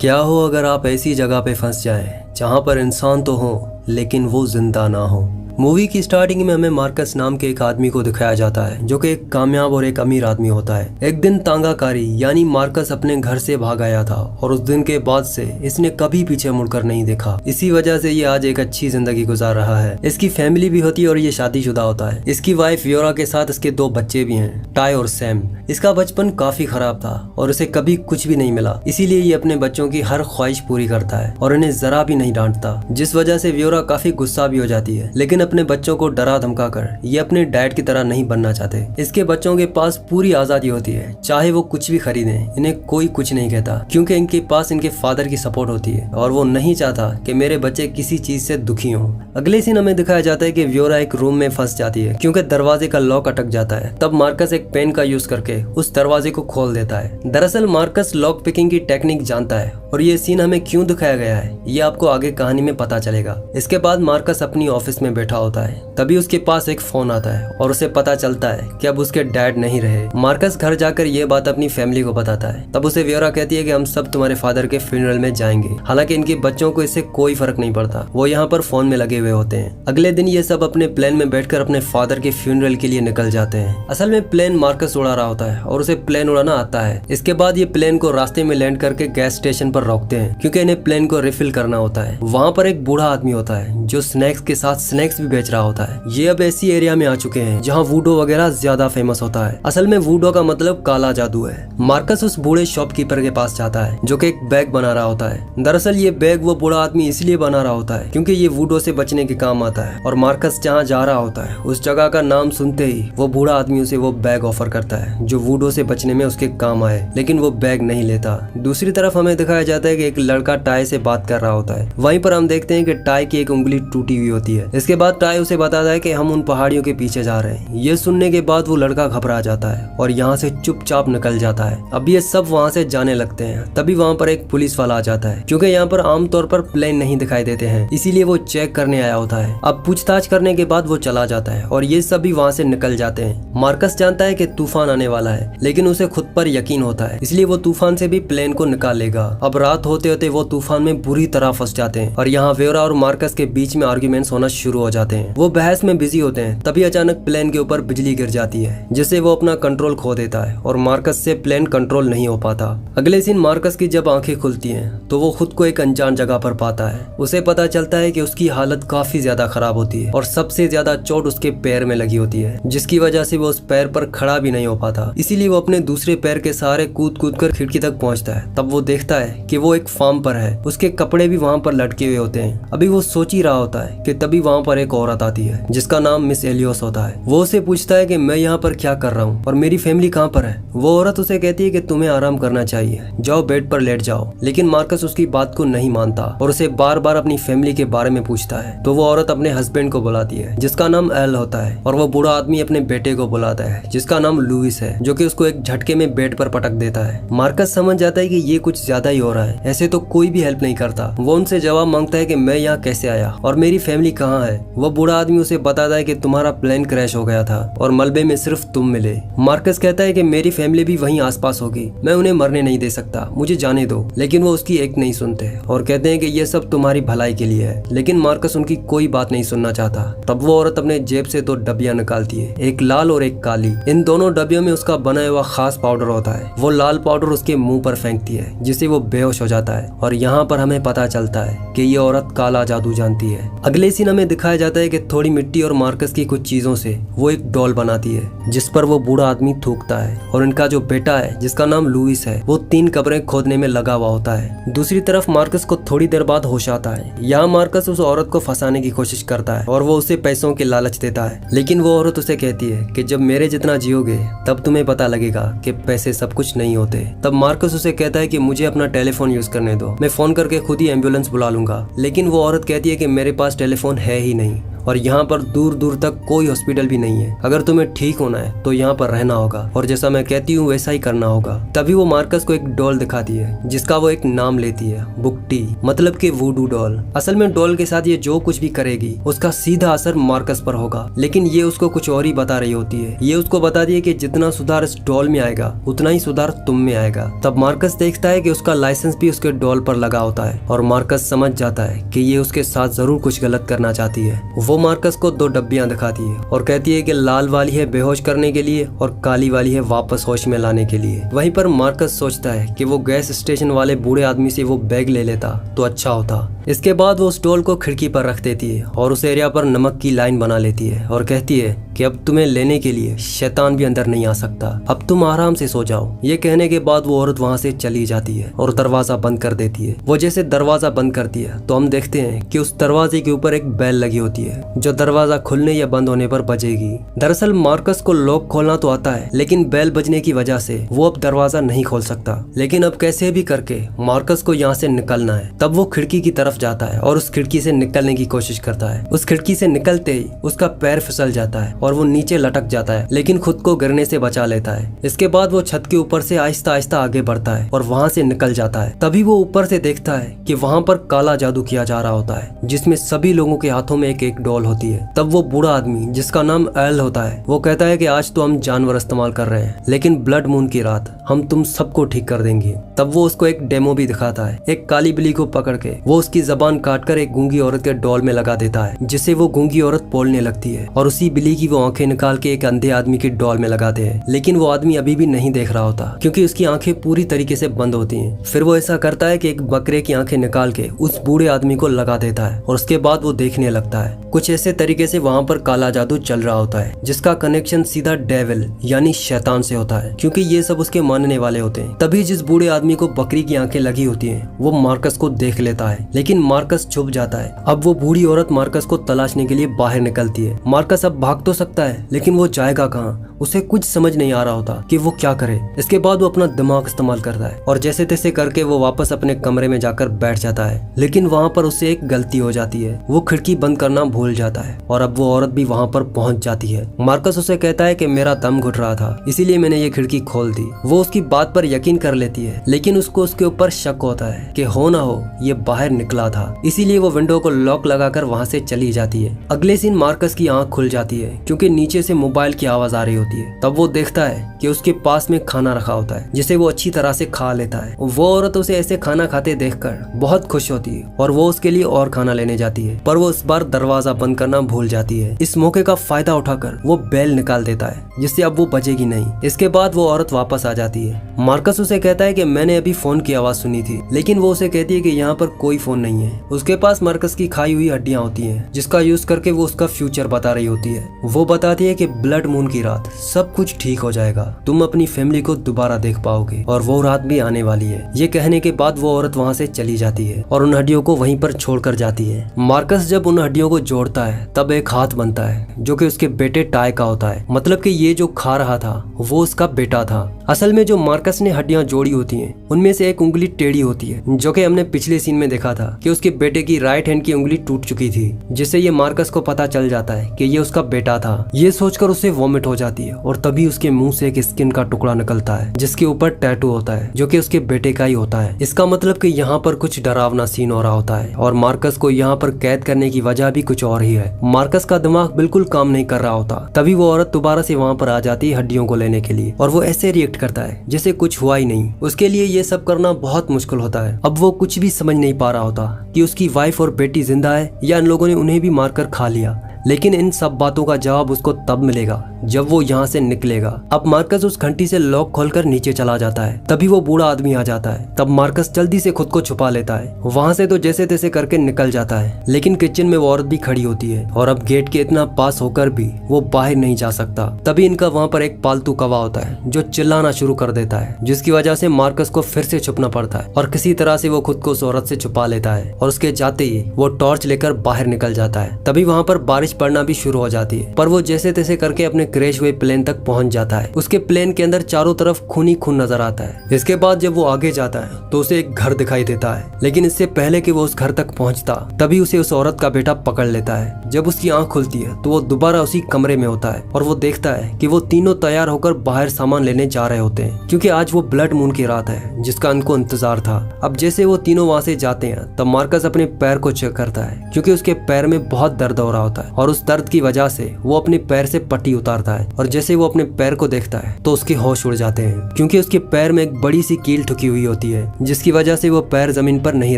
क्या हो अगर आप ऐसी जगह पे फंस जाएं जहां पर इंसान तो हो लेकिन वो जिंदा ना हो। मूवी की स्टार्टिंग में हमें मार्कस नाम के एक आदमी को दिखाया जाता है जो कि एक कामयाब और एक अमीर आदमी होता है। एक दिन तांगाकारी यानी मार्कस अपने घर से भाग आया था और उस दिन के बाद से इसने कभी पीछे मुड़कर नहीं देखा। इसी वजह से ये आज एक अच्छी जिंदगी गुजार रहा है। इसकी फैमिली भी होती है और ये शादीशुदा होता है। इसकी वाइफ व्योरा के साथ इसके 2 बच्चे भी हैं, टाई और सैम। इसका बचपन काफी खराब था और उसे कभी कुछ भी नहीं मिला, इसीलिए ये अपने बच्चों की हर ख्वाहिश पूरी करता है और इन्हें जरा भी नहीं डांटता, जिस वजह से व्योरा काफी गुस्सा भी हो जाती है। लेकिन अपने बच्चों को डरा धमका कर ये अपने डैड की तरह नहीं बनना चाहते। इसके बच्चों के पास पूरी आजादी होती है, चाहे वो कुछ भी खरीदें इन्हें कोई कुछ नहीं कहता, क्योंकि इनके पास इनके फादर की सपोर्ट होती है और वो नहीं चाहता कि मेरे बच्चे किसी चीज से दुखी हों। अगले सीन हमें दिखाया जाता है कि व्योरा एक रूम में फंस जाती है क्योंकि दरवाजे का लॉक अटक जाता है। तब मार्कस एक पेन का यूज करके उस दरवाजे को खोल देता है। दरअसल मार्कस लॉक पिकिंग की टेक्निक जानता है और ये सीन हमें क्यों दिखाया गया है ये आपको आगे कहानी में पता चलेगा। इसके बाद मार्कस अपनी ऑफिस में बैठा होता है, तभी उसके पास एक फोन आता है और उसे पता चलता है कि अब उसके डैड नहीं रहे। मार्कस घर जाकर ये बात अपनी फैमिली को बताता है। तब उसे व्योरा कहती है कि हम सब तुम्हारे फादर के फ्यूनरल में जाएंगे। हालांकि इनके बच्चों को इससे कोई फर्क नहीं पड़ता, वो यहाँ पर फोन में लगे हुए होते हैं। अगले दिन ये सब अपने प्लेन में बैठकर अपने फादर के फ्यूनरल के लिए निकल जाते हैं। असल में प्लेन मार्कस उड़ा रहा होता है और उसे प्लेन उड़ाना आता है। इसके बाद ये प्लेन को रास्ते में लैंड करके गैस स्टेशन पर रोकते हैं क्योंकि इन्हें प्लेन को रिफिल करना होता है। वहाँ पर एक बूढ़ा आदमी होता है जो स्नैक्स के साथ स्नैक्स भी बेच रहा होता है। ये अब ऐसी एरिया में आ चुके हैं जहाँ वूडो वगैरह ज्यादा फेमस होता है। असल में वूडो का मतलब काला जादू है। मार्कस उस बूढ़े शॉपकीपर के पास जाता है जो कि एक बैग बना रहा होता है। दरअसल ये बैग वो बूढ़ा आदमी इसलिए बना रहा होता है क्योंकि ये वूडो से बचने के काम आता है और मार्कस जहाँ जा रहा होता है उस जगह का नाम सुनते ही वो बूढ़ा आदमी उसे वो बैग ऑफर करता है जो वूडो से बचने में उसके काम आए, लेकिन वो बैग नहीं लेता। दूसरी तरफ हमें दिखाया जाता है कि एक लड़का टाई से बात कर रहा होता है। वहीं पर हम देखते हैं कि टाई की एक उंगली टूटी हुई होती है। इसके बाद टाई उसे बताता है कि हम उन पहाड़ियों के पीछे जा रहे हैं। ये सुनने के बाद वो लड़का घबरा जाता है और यहाँ से चुपचाप निकल जाता है। अब ये सब वहाँ से जाने लगते हैं। तभी वहाँ पर एक पुलिस वाला आ जाता है क्योंकि यहाँ पर आमतौर पर प्लेन नहीं दिखाई देते हैं, इसीलिए वो चेक करने आया होता है। अब पूछताछ करने के बाद वो चला जाता है और ये सभी वहाँ से निकल जाते हैं। मार्कस जानता है कि तूफान आने वाला है, लेकिन उसे खुद पर यकीन होता है, इसलिए वो तूफान से भी प्लेन को निकाल लेगा। अब रात होते होते वो तूफान में बुरी तरह फंस जाते हैं और यहाँ व्योरा और मार्कस के बीच में आर्ग्यूमेंट्स होना शुरू हो जाते हैं। वो बहस में बिजी होते हैं। तभी अचानक प्लेन के ऊपर बिजली गिर जाती है जिससे वो अपना कंट्रोल खो देता है और मार्कस से प्लेन कंट्रोल नहीं हो पाता। अगले दिन मार्कस की जब आंखें खुलती हैं तो वो खुद को एक अनजान जगह पर पाता है। उसे पता चलता है कि उसकी हालत काफी ज्यादा खराब होती है और सबसे ज्यादा चोट उसके पैर में लगी होती है, जिसकी वजह से वो उस पैर पर खड़ा भी नहीं हो पाता। इसीलिए वो अपने दूसरे पैर के सहारे कूद कूद कर खिड़की तक पहुंचता है। तब वो देखता है कि वो एक फार्म पर है। उसके कपड़े भी वहाँ पर लटके हुए होते हैं। अभी वो सोच ही रहा होता है कि तभी वहाँ पर एक औरत आती है जिसका नाम मिस एलियोस होता है। वो उसे पूछता है कि मैं यहाँ पर क्या कर रहा हूँ और मेरी फैमिली कहाँ पर है। वो औरत उसे कहती है कि तुम्हें आराम करना चाहिए, जाओ बेड पर लेट जाओ। लेकिन मार्कस उसकी बात को नहीं मानता और उसे बार बार अपनी फैमिली के बारे में पूछता है। तो वो औरत अपने हस्बैंड को बुलाती है जिसका नाम एल होता है और वो बूढ़ा आदमी अपने बेटे को बुलाता है जिसका नाम लुइस है, जो कि उसको एक झटके में बेड पर पटक देता है। मार्कस समझ जाता है कि ये कुछ ज्यादा ही हो रहा है, ऐसे तो कोई भी हेल्प नहीं करता। वो उनसे जवाब मांगता है कि मैं यहाँ कैसे आया और मेरी फैमिली कहाँ है। वो बूढ़ा आदमी उसे बताता है कि तुम्हारा प्लेन क्रैश हो गया था और मलबे में सिर्फ तुम मिले। मार्कस कहता है कि मेरी फैमिली भी वहीं आसपास होगी, मैं उन्हें मरने नहीं दे सकता, मुझे जाने दो। लेकिन वो उसकी एक नहीं सुनते और कहते हैं कि ये सब तुम्हारी भलाई के लिए है। लेकिन मार्कस उनकी कोई बात नहीं सुनना चाहता। तब वो औरत अपने जेब से 2 डब्बियां निकालती है, एक लाल और एक काली। इन दोनों डब्बियों में उसका बनाया हुआ खास पाउडर होता है। वो लाल पाउडर उसके मुंह पर फेंकती है जिससे वो बेहोश हो जाता है और यहाँ पर हमें पता चलता है कि ये औरत काला जादू जानती है। अगले सीन हमें दिखाया जाता है कि थोड़ी मिट्टी और मार्कस की कुछ चीजों से वो एक डॉल बनाती है जिस पर वो बूढ़ा आदमी थूकता है और इनका जो बेटा है जिसका नाम लुइस है वो 3 कब्रें खोदने में लगा हुआ होता है। दूसरी तरफ मार्कस को थोड़ी देर बाद होश आता है। यहाँ मार्कस उस औरत को फंसाने की कोशिश करता है और वो उसे पैसों के लालच देता है, लेकिन वो औरत उसे कहती है कि जब मेरे जितना जियोगे तब तुम्हें पता लगेगा कि पैसे सब कुछ नहीं होते। तब मार्कस उसे कहता है कि मुझे अपना टेलीफोन यूज करने दो, मैं फोन करके खुद ही एम्बुलेंस बुला लूंगा। लेकिन वो औरत कहती है कि मेरे पास टेलीफोन है ही नहीं और यहाँ पर दूर दूर तक कोई हॉस्पिटल भी नहीं है। अगर तुम्हें ठीक होना है तो यहाँ पर रहना होगा और जैसा मैं कहती हूँ वैसा ही करना होगा। तभी वो मार्कस को एक डॉल दिखाती है जिसका वो एक नाम लेती है, बुक्टी, मतलब कि वूडू डॉल। असल में डॉल के साथ ये जो कुछ भी करेगी उसका सीधा असर मार्कस पर होगा, लेकिन ये उसको कुछ और ही बता रही होती है। ये उसको बताती है कि जितना सुधार इस डॉल में आएगा उतना ही सुधार तुम में आएगा। तब मार्कस देखता है कि उसका लाइसेंस भी उसके डॉल पर लगा होता है और मार्कस समझ जाता है कि ये उसके साथ जरूर कुछ गलत करना चाहती है। वो मार्कस को 2 डब्बियां दिखाती है और कहती है कि लाल वाली है बेहोश करने के लिए और काली वाली है वापस होश में लाने के लिए। वहीं पर मार्कस सोचता है कि वो गैस स्टेशन वाले बूढ़े आदमी से वो बैग ले लेता तो अच्छा होता। इसके बाद वो उस डॉल को खिड़की पर रख देती है और उस एरिया पर नमक की लाइन बना लेती है और कहती है कि अब तुम्हें लेने के लिए शैतान भी अंदर नहीं आ सकता, अब तुम आराम से सो जाओ। ये कहने के बाद वो औरत वहाँ से चली जाती है और दरवाजा बंद कर देती है। वो जैसे दरवाजा बंद करती है तो हम देखते हैं कि उस दरवाजे के ऊपर एक बेल लगी होती है जो दरवाजा खुलने या बंद होने पर बजेगी। दरअसल मार्कस को लॉक खोलना तो आता है, लेकिन बेल बजने की वजह से वो अब दरवाजा नहीं खोल सकता। लेकिन अब कैसे भी करके मार्कस को यहाँ से निकलना है। तब वो खिड़की की तरफ जाता है और उस खिड़की से निकलने की कोशिश करता है। उस खिड़की से निकलते ही उसका पैर फिसल जाता है और वो नीचे लटक जाता है, लेकिन खुद को गिरने से बचा लेता है। इसके बाद वो छत के ऊपर से आहिस्ता आहिस्ता आगे बढ़ता है और वहाँ से निकल जाता है। तभी वो ऊपर से देखता है कि वहाँ पर काला जादू किया जा रहा होता है जिसमें सभी लोगों के हाथों में एक एक डॉल होती है। तब वो बूढ़ा आदमी जिसका नाम एल होता है वो कहता है कि आज तो हम जानवर इस्तेमाल कर रहे हैं, लेकिन ब्लड मून की रात हम तुम सबको ठीक कर देंगे। तब वो उसको एक डेमो भी दिखाता है। एक काली बिल्ली को पकड़ के वो उसकी जबान काटकर एक गूंगी औरत के डॉल में लगा देता है, जिससे वो गूंगी औरत बोलने लगती है और उसी बिल्ली की वो आंखें निकाल के एक अंधे आदमी की डॉल में लगाते हैं। लेकिन वो आदमी अभी भी नहीं देख रहा होता क्योंकि उसकी आंखें पूरी तरीके से बंद होती हैं। फिर वो ऐसा करता है कि एक बकरे की आंखें निकाल के उस बूढ़े आदमी को लगा देता है और उसके बाद वो देखने लगता है। कुछ ऐसे तरीके से वहाँ पर काला जादू चल रहा होता है जिसका कनेक्शन सीधा डेविल यानी शैतान से होता है, क्योंकि ये सब उसके मानने वाले होते हैं। तभी जिस बूढ़े आदमी को बकरी की आंखें लगी होती हैं वो मार्कस को देख लेता है, लेकिन मार्कस छुप जाता है। अब वो बूढ़ी औरत मार्कस को तलाशने के लिए बाहर निकलती है। मार्कस अब भाग तो सकता है लेकिन वो जाएगा कहाँ, उसे कुछ समझ नहीं आ रहा होता कि वो क्या करे। इसके बाद वो अपना दिमाग इस्तेमाल करता है और जैसे तैसे करके वो वापस अपने कमरे में जाकर बैठ जाता है। लेकिन वहाँ पर उससे एक गलती हो जाती है, वो खिड़की बंद करना भूल जाता है और अब वो औरत भी वहाँ पर पहुँच जाती है। मार्कस उसे कहता है कि मेरा दम घुट रहा था इसीलिए मैंने ये खिड़की खोल दी। वो उसकी बात पर यकीन कर लेती है, लेकिन उसको उसके ऊपर शक होता है कि हो ना हो ये बाहर निकला था, इसीलिए वो विंडो को लॉक लगाकर वहाँ से चली जाती है। अगले सीन मार्कस की आंख खुल जाती है क्योंकि नीचे से मोबाइल की आवाज आ रही होती है। तब वो देखता है कि उसके पास में खाना रखा होता है जिसे वो अच्छी तरह से खा लेता है। वो औरत उसे ऐसे खाना खाते देखकर बहुत खुश होती है और वो उसके लिए और खाना लेने जाती है, पर वो इस बार दरवाजा बंद करना भूल जाती है। इस मौके का फायदा उठाकर वो बेल निकाल देता है जिससे अब वो बजेगी नहीं। इसके बाद वो औरत वापस आ जाती है। मार्कस उसे कहता है कि मैंने अभी फोन की आवाज सुनी थी, लेकिन वो उसे कहती है कि यहाँ पर कोई फोन नहीं है। उसके पास मार्कस की खाई हुई हड्डियां होती हैं जिसका यूज करके वो उसका फ्यूचर बता रही होती है। वो बताती है कि ब्लड मून की रात सब कुछ ठीक हो जाएगा, तुम अपनी फैमिली को दोबारा देख पाओगे और वो रात भी आने वाली है। ये कहने के बाद वो औरत वहाँ से चली जाती है और उन हड्डियों को वहीं पर छोड़कर जाती है। मार्कस जब उन हड्डियों को जोड़ता है तब एक हाथ बनता है जो कि उसके बेटे टाई का होता है, मतलब कि ये जो खा रहा था वो उसका बेटा था। असल में जो मार्कस ने हड्डियां जोड़ी होती हैं उनमें से एक उंगली टेढ़ी होती है, जो कि हमने पिछले सीन में देखा था कि उसके बेटे की राइट हैंड की उंगली टूट चुकी थी, जिससे ये मार्कस को पता चल जाता है कि ये उसका बेटा था। ये सोचकर उसे वॉमिट हो जाती है और तभी उसके मुंह से एक स्किन का टुकड़ा निकलता है जिसके ऊपर टैटू होता है जो कि उसके बेटे का ही होता है। इसका मतलब कि यहाँ पर कुछ डरावना सीन हो रहा होता है और मार्कस को यहाँ पर कैद करने की वजह भी कुछ और ही है। मार्कस का दिमाग बिल्कुल काम नहीं कर रहा होता। तभी वो औरत दोबारा से वहाँ पर आ जाती है हड्डियों को लेने के लिए और वो ऐसे रिएक्ट करता है जैसे कुछ हुआ ही नहीं। उसके लिए ये सब करना बहुत मुश्किल होता है। अब वो कुछ भी समझ नहीं पा रहा होता कि उसकी वाइफ और बेटी जिंदा है या इन लोगों ने उन्हें भी मारकर खा लिया। लेकिन इन सब बातों का जवाब उसको तब मिलेगा जब वो यहाँ से निकलेगा। अब मार्कस उस घंटी से लॉक खोलकर नीचे चला जाता है। तभी वो बूढ़ा आदमी आ जाता है। तब मार्कस जल्दी से खुद को छुपा लेता है। वहाँ से तो जैसे तैसे करके निकल जाता है, लेकिन किचन में वो औरत भी खड़ी होती है और अब गेट के इतना पास होकर भी वो बाहर नहीं जा सकता। तभी इनका वहाँ पर एक पालतू कौवा होता है जो चिल्लाना शुरू कर देता है, जिसकी वजह से मार्कस को फिर से छुपना पड़ता है और किसी तरह से वो खुद को उस औरत से छुपा लेता है और उसके जाते ही वो टॉर्च लेकर बाहर निकल जाता है। तभी वहाँ पर बारिश बारिश पड़ना भी शुरू हो जाती है, पर वो जैसे तैसे करके अपने क्रैश हुए प्लेन तक पहुंच जाता है। उसके प्लेन के अंदर चारों तरफ खून ही खून नजर आता है। इसके बाद जब वो आगे जाता है तो उसे एक घर दिखाई देता है, लेकिन इससे पहले कि वो उस घर तक पहुंचता तभी उसे उस औरत का बेटा पकड़ लेता है। जब उसकी आंख खुलती है तो वो दोबारा उसी कमरे में होता है और वो देखता है कि वो तीनों तैयार होकर बाहर सामान लेने जा रहे होते हैं, क्योंकि आज वो ब्लड मून की रात है जिसका उनको इंतजार था। अब जैसे वो तीनों वहां से जाते हैं तब मार्कस अपने पैर को चेक करता है, क्योंकि उसके पैर में बहुत दर्द हो रहा होता है और उस दर्द की वजह से वो अपने पैर से पट्टी उतारता है। और जैसे वो अपने पैर को देखता है तो उसके होश उड़ जाते हैं, क्योंकि उसके पैर में एक बड़ी सी कील ठुकी हुई होती है जिसकी वजह से वो पैर जमीन पर नहीं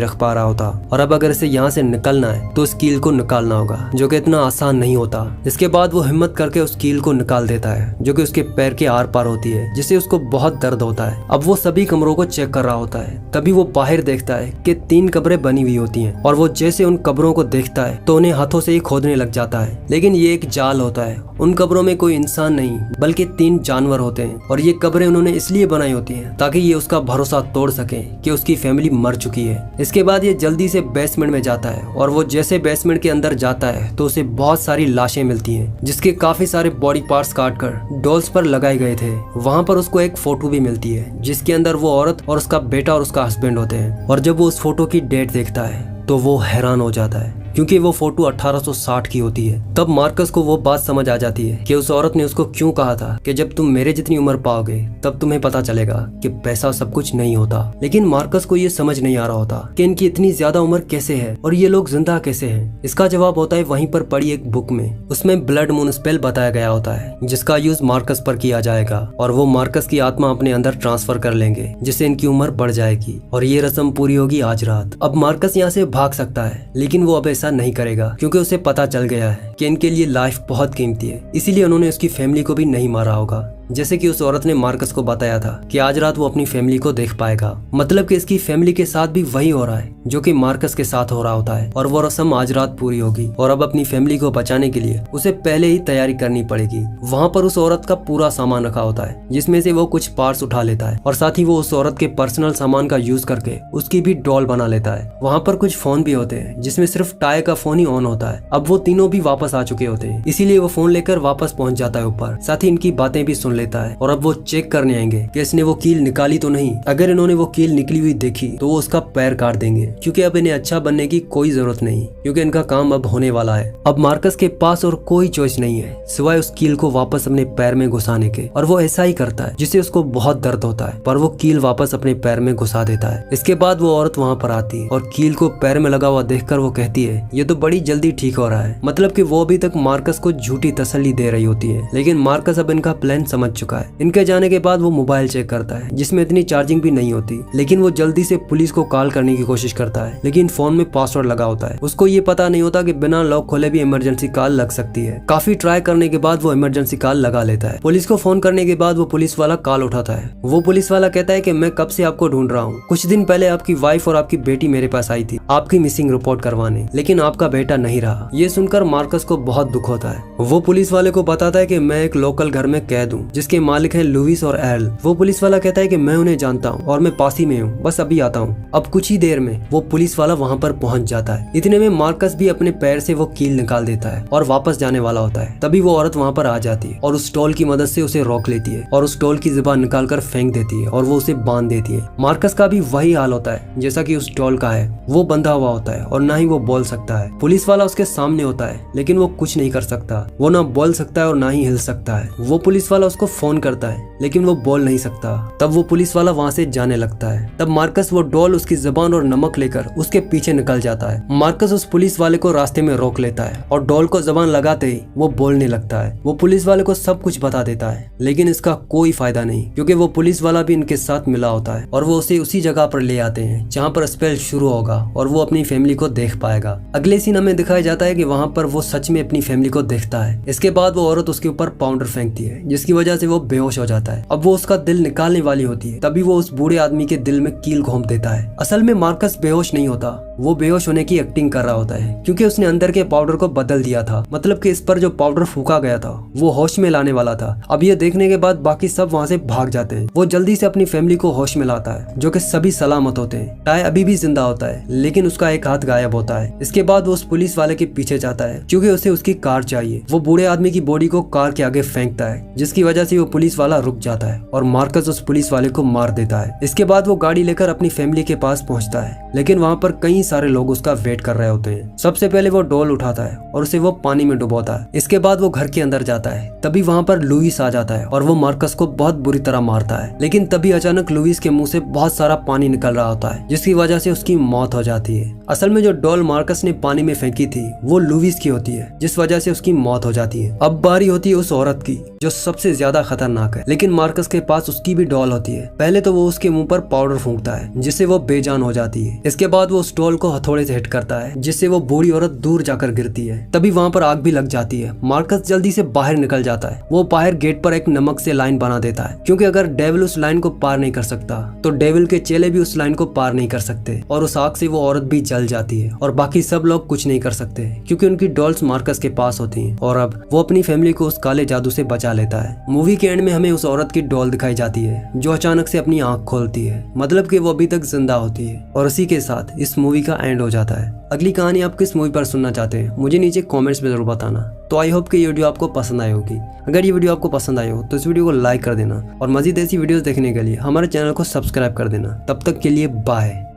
रख पा रहा होता। और अब अगर इसे यहाँ से निकलना है तो उस कील को निकालना होगा, जो कि इतना आसान नहीं होता। इसके बाद वो हिम्मत करके उस कील को निकाल देता है जो कि उसके पैर के आर पार होती है, जिससे उसको बहुत दर्द होता है। अब वो सभी कमरों को चेक कर रहा होता है, तभी वो बाहर देखता है कि 3 कब्रें बनी हुई होती हैं और वो जैसे उन कब्रों को देखता है तो उन्हें हाथों से ही खोदने लग जाता है। लेकिन ये एक जाल होता है, उन कब्रों में कोई इंसान नहीं बल्कि 3 जानवर होते हैं और ये कब्रें उन्होंने इसलिए बनाई होती हैं ताकि ये उसका भरोसा तोड़ सके कि उसकी फैमिली मर चुकी है। इसके बाद ये जल्दी से बेसमेंट में जाता है और वो जैसे बेसमेंट के अंदर जाता है तो उसे बहुत सारी लाशें मिलती हैं जिसके काफी सारे बॉडी पार्ट्स काटकर डॉल्स पर लगाए गए थे। वहाँ पर उसको एक फोटो भी मिलती है जिसके अंदर वो औरत और उसका बेटा और उसका हस्बैंड होते हैं। और जब वो उस फोटो की डेट देखता है तो वो हैरान हो जाता है, क्योंकि वो फोटो 1860 की होती है। तब मार्कस को वो बात समझ आ जाती है कि उस औरत ने उसको क्यों कहा था कि जब तुम मेरे जितनी उम्र पाओगे तब तुम्हें पता चलेगा कि पैसा सब कुछ नहीं होता। लेकिन मार्कस को ये समझ नहीं आ रहा होता कि इनकी इतनी ज्यादा उम्र कैसे है और ये लोग जिंदा कैसे हैं। इसका जवाब होता है वहीं पर पड़ी एक बुक में। उसमें ब्लड मून स्पेल बताया गया होता है जिसका यूज मार्कस पर किया जाएगा और वो मार्कस की आत्मा अपने अंदर ट्रांसफर कर लेंगे, जिससे इनकी उम्र बढ़ जाएगी और ये रस्म पूरी होगी आज रात। अब मार्कस यहाँ से भाग सकता है, लेकिन वो अब ऐसा नहीं करेगा, क्योंकि उसे पता चल गया है कि इनके लिए लाइफ बहुत कीमती है। इसीलिए उन्होंने उसकी फैमिली को भी नहीं मारा होगा, जैसे कि उस औरत ने मार्कस को बताया था कि आज रात वो अपनी फैमिली को देख पाएगा। मतलब कि इसकी फैमिली के साथ भी वही हो रहा है जो कि मार्कस के साथ हो रहा होता है और वो रस्म आज रात पूरी होगी। और अब अपनी फैमिली को बचाने के लिए उसे पहले ही तैयारी करनी पड़ेगी। वहाँ पर उस औरत का पूरा सामान रखा होता है, जिसमें से वो कुछ पार्ट्स उठा लेता है और साथ ही वो उस औरत के पर्सनल सामान का यूज करके उसकी भी डॉल बना लेता है। वहाँ पर कुछ फोन भी होते हैं जिसमें सिर्फ टाय का फोन ही ऑन होता है। अब वो तीनों भी वापस आ चुके होते हैं, इसीलिए वो फोन लेकर वापस पहुंच जाता है ऊपर। साथ ही इनकी बातें भी सुन लेता है और अब वो चेक करने आएंगे कि इसने वो कील निकाली तो नहीं। अगर इन्होंने वो कील निकली हुई देखी तो वो उसका पैर काट देंगे, क्योंकि अब इन्हें अच्छा बनने की कोई जरूरत नहीं, क्योंकि इनका काम अब होने वाला है। अब मार्कस के पास और कोई चॉइस नहीं है सिवाय उस कील को वापस अपने पैर में घुसाने के, और वो ऐसा ही करता है जिससे उसको बहुत दर्द होता है, पर वो कील वापस अपने पैर में घुसा देता है। इसके बाद वो औरत वहाँ पर आती है और कील को पैर में लगा हुआ देखकर वो कहती है ये तो बड़ी जल्दी ठीक हो रहा है। मतलब कि वो अभी तक मार्कस को झूठी तसल्ली दे रही होती है, लेकिन मार्कस अब इनका प्लान समझ चुका है। इनके जाने के बाद वो मोबाइल चेक करता है जिसमें इतनी चार्जिंग भी नहीं होती, लेकिन वो जल्दी से पुलिस को कॉल करने की कोशिश करता है, लेकिन फोन में पासवर्ड लगा होता है। उसको ये पता नहीं होता कि बिना लॉक खोले भी इमरजेंसी कॉल लग सकती है। काफी ट्राई करने के बाद वो इमरजेंसी कॉल लगा लेता है। पुलिस को फोन करने के बाद वो पुलिस वाला कॉल उठाता है। वो पुलिस वाला कहता है कि मैं कब से आपको ढूंढ रहा हूँ, कुछ दिन पहले आपकी वाइफ और आपकी बेटी मेरे पास आई थी आपकी मिसिंग रिपोर्ट करवाने, लेकिन आपका बेटा नहीं रहा। ये सुनकर मार्कस को बहुत दुख होता है। वो पुलिस वाले को बताता है कि मैं एक लोकल घर में कैद हूँ जिसके मालिक है लुइस और एल। वो पुलिस वाला कहता है कि मैं उन्हें जानता हूँ और मैं पास ही में हूँ, बस अभी आता हूँ। अब कुछ ही देर में वो पुलिस वाला वहाँ पर पहुँच जाता है। इतने में मार्कस भी अपने पैर से वो कील निकाल देता है और वापस जाने वाला होता है। तभी वो औरत वहाँ पर आ जाती है और उस टॉल की मदद से उसे रोक लेती है और उस टॉल की ज़बान निकाल कर फेंक देती है और वो उसे बांध देती है। मार्कस का भी वही हाल होता है जैसा कि उस टॉल का है। वो बंधा हुआ होता है और ना ही वो बोल सकता है। पुलिस वाला उसके सामने होता है, लेकिन वो कुछ नहीं कर सकता। वो ना बोल सकता है और ना ही हिल सकता है। वो पुलिस वाला उसको फोन करता है, लेकिन वो बोल नहीं सकता। तब वो पुलिस वाला वहाँ से जाने लगता है। तब मार्कस वो डॉल, उसकी ज़बान और नमक लेकर उसके पीछे निकल जाता है। मार्कस उस पुलिस वाले को रास्ते में रोक लेता है और डॉल को ज़बान लगाते ही वो बोलने लगता है। वो पुलिस वाले को सब कुछ बता देता है, लेकिन इसका कोई फायदा नहीं, क्योंकि वो पुलिस वाला भी इनके साथ मिला होता है और वो उसे उसी जगह पर ले आते हैं जहाँ पर स्पेल शुरू होगा और वो अपनी फैमिली को देख पाएगा। अगले सीन हमें दिखाया जाता है कि वहाँ पर वो सच में अपनी फैमिली को देखता है। इसके बाद वो औरत उसके ऊपर पाउडर फेंकती है, जिसकी वजह से वो बेहोश हो जाता जाता है। अब वो उसका दिल निकालने वाली होती है, तभी वो उस बूढ़े आदमी के दिल में कील घोंप देता है। असल में मार्कस बेहोश नहीं होता, वो बेहोश होने की एक्टिंग कर रहा होता है, क्योंकि उसने अंदर के पाउडर को बदल दिया था। मतलब कि इस पर जो पाउडर फूका गया था वो होश में लाने वाला था। अब ये देखने के बाद बाकी सब वहाँ से भाग जाते हैं। वो जल्दी से अपनी फैमिली को होश में लाता है, जो कि सभी सलामत होते हैं। टाय अभी भी जिंदा होता है, लेकिन उसका एक हाथ गायब होता है। इसके बाद वो उस पुलिस वाले के पीछे जाता है, क्योंकि उसे उसकी कार चाहिए। वो बूढ़े आदमी की बॉडी को कार के आगे फेंकता है, जिसकी वजह से वो पुलिस वाला रुक जाता है और मार्कस उस पुलिस वाले को मार देता है। इसके बाद वो गाड़ी लेकर अपनी फैमिली के पास पहुंचता है, लेकिन वहाँ पर कई सारे लोग उसका वेट कर रहे होते हैं। सबसे पहले वो डॉल उठाता है और उसे वो पानी में डुबोता है। इसके बाद वो घर के अंदर जाता है, तभी वहाँ पर लुइस आ जाता है और वो मार्कस को बहुत बुरी तरह मारता है। लेकिन तभी अचानक लुइस के मुंह से बहुत सारा पानी निकल रहा होता है, जिसकी वजह से उसकी मौत हो जाती है। असल में जो डॉल मार्कस ने पानी में फेंकी थी वो लुइस की होती है, जिस वजह से उसकी मौत हो जाती है। अब बारी होती है उस औरत की जो सबसे ज्यादा खतरनाक है, लेकिन मार्कस के पास उसकी भी डॉल होती है। पहले तो वो उसके मुंह पर पाउडर फूंकता है, जिससे वो बेजान हो जाती है। इसके बाद वो उस डॉल को हथौड़े से हिट करता है, जिससे वो बूढ़ी औरत दूर जाकर गिरती है। तभी वहाँ पर आग भी लग जाती है। मार्कस जल्दी से बाहर निकल जाता है। वो बाहर गेट पर एक नमक से लाइन बना देता है, क्योंकि अगर डेविल उस लाइन को पार नहीं कर सकता तो डेविल के चेले भी उस लाइन को पार नहीं कर सकते। और उस आग से वो औरत भी जल जाती है और बाकी सब लोग कुछ नहीं कर सकते, क्योंकि उनकी डॉल्स मार्कस के पास होती हैं। और अब वो अपनी फैमिली को उस काले जादू से बचा लेता है। मूवी के एंड में हमें उस औरत की डॉल दिखाई जाती है, जो अचानक से अपनी आंख खोलती है, मतलब कि वो अभी तक जिंदा होती है। और इसी के साथ इस मूवी का एंड हो जाता है। अगली कहानी आप किस मूवी पर सुनना चाहते हैं मुझे नीचे कमेंट्स में जरूर बताना। तो आई होप कि ये वीडियो आपको पसंद आई होगी। अगर ये वीडियो आपको पसंद आई हो तो इस वीडियो को लाइक कर देना और मजीद ऐसी वीडियोस देखने के लिए हमारे चैनल को सब्सक्राइब कर देना। तब तक के लिए बाय।